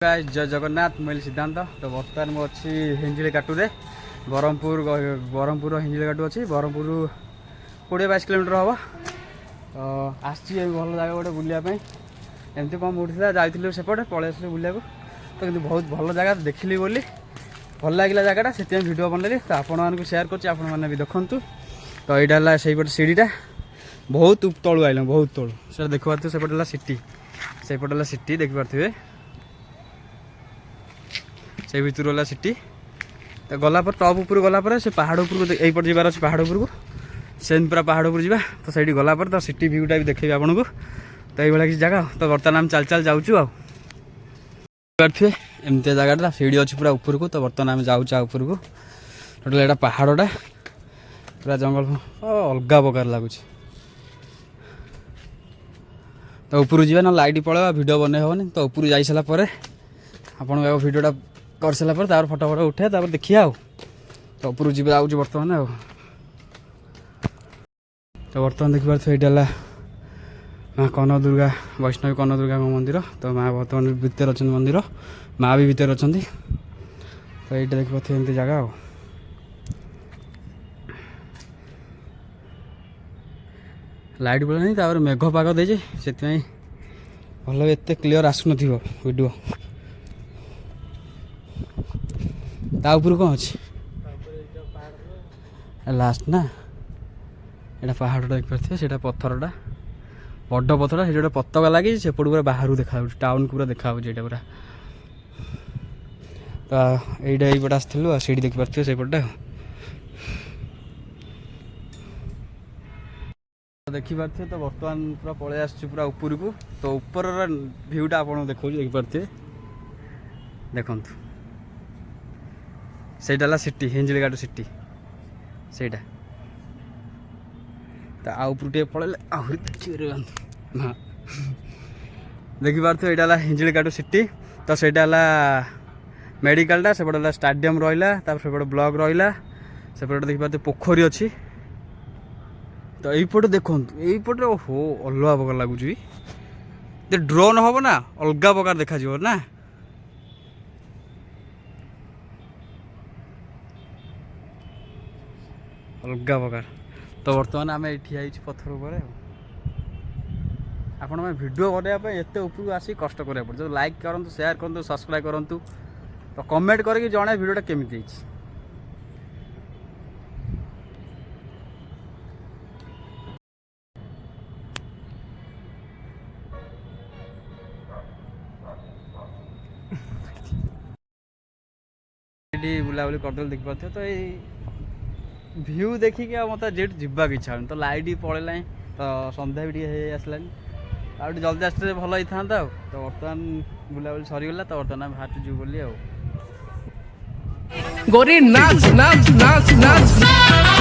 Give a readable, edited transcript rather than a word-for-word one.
जय जगन्नाथ मुझे सिद्धांत तो बर्तमान मुझे हिंजिली काटुरे बरहमपुर हिंजिली काटू अच्छी बरहमपुर 20-22 किलोमीटर हम तो आसी भल जगह गोटे बुलायापी एमती कम उठा जाइलु सेपटे पलि आसलु बुलाक तो कि बहुत भल जगह देखिली बोली भल लगे जगटा से भिड बनैली तो आपण मानक सेयार कर भी देखूँ तो यहाँ से सीढ़ीटा बहुत तलू आइल बहुत तलू से देखिपे सेपटे सिटी सेपटे सिटी देखिपे से भितर गला सिटी तो गलापर टप उपर गलापर से पहाड़ उपर यहीपट जबार अच्छे पहाड़ उपरको से पूरा पहाड़ उपर जा तो सही गलापर तो सिटी भ्यूटा भी देखेबी आपन को तो ये किसी जगह तो बर्तमान आम चल चल जाऊँ एमती जगह सीढ़ी अच्छी पूरा ऊपर को तो बर्तमान आम जाऊँ ऊपर को टोटाल यहाँ पहाड़टा पूरा जंगल अलग प्रकार लगुच तो ऊपर जा ना लाइट पड़ेगा भिड बन हेनी तो ऊपर जा सारापर आपण भिडटा कर सारापर फटो फटो उठे देखिए तो ऊपर जी जाऊँ बर्तमान तो बर्तमान देखिए यहाँ माँ कन दुर्गा वैष्णवी कन दुर्गा मंदिर तो माँ बर्तमान भितर अच्छा मंदिर माँ भी भितर अच्छा तो ये देखिए एमती जगह लाइट पड़ा नहीं मेघ पाग दे से भल एत क्लीयर आसन वीडियो ता ऊपर कौन अच्छे लास्ट ना यहाँ पहाड़टा देखिए से पत्थरटा बड़ पत्थर से पताका लगी से पूरा बाहर देखा टाउन को पूरा देखा पूरा तो यहीपटे आसलु सीढ़ी देखिपे सेपटे देखिपे तो बर्तमान पूरा पलि आस पूरा ऊपर को तो ऊपर भ्यूटा आप देखा देखिपे देखु से सिटी हिंजिली घाट सिटी से तो आउटे पड़े आहरी देखिए हाँ देखिपे यहाँ हिंजिली घाट सिटी तो सहीटा मेडिकलटा सेपटे स्टाडियम रहा सेपटे ब्लॉक रहा सेपटे देखिपे पोखरी अच्छी तो यहीपटे देखो यहीपटे ओहो अलग प्रकार लगुच ड्रोन हम ना अलग प्रकार देखा ना अलग प्रकार तो बर्तमान आम ये पत्थर उपर आपण मैं वीडियो करने एत ऊपर आसी कष्ट करा पड़े लाइक करूँ शेयर करूँ सब्सक्राइब करूँ तो कमेंट करके जड़े वीडियोटा केमी बुलाबुली करदे देखिपे तो ये भ्यू देखिक मत जेट जावाक इच्छा तो लाइट पड़ेला तो सन्ध्या भी आसलानी आउ जल्दी आसते भल होता तो बर्तमान बुलाबुली सरीगला तो बर्तमान बाहर जीव बोली गोरी नाच नाच नाच नाच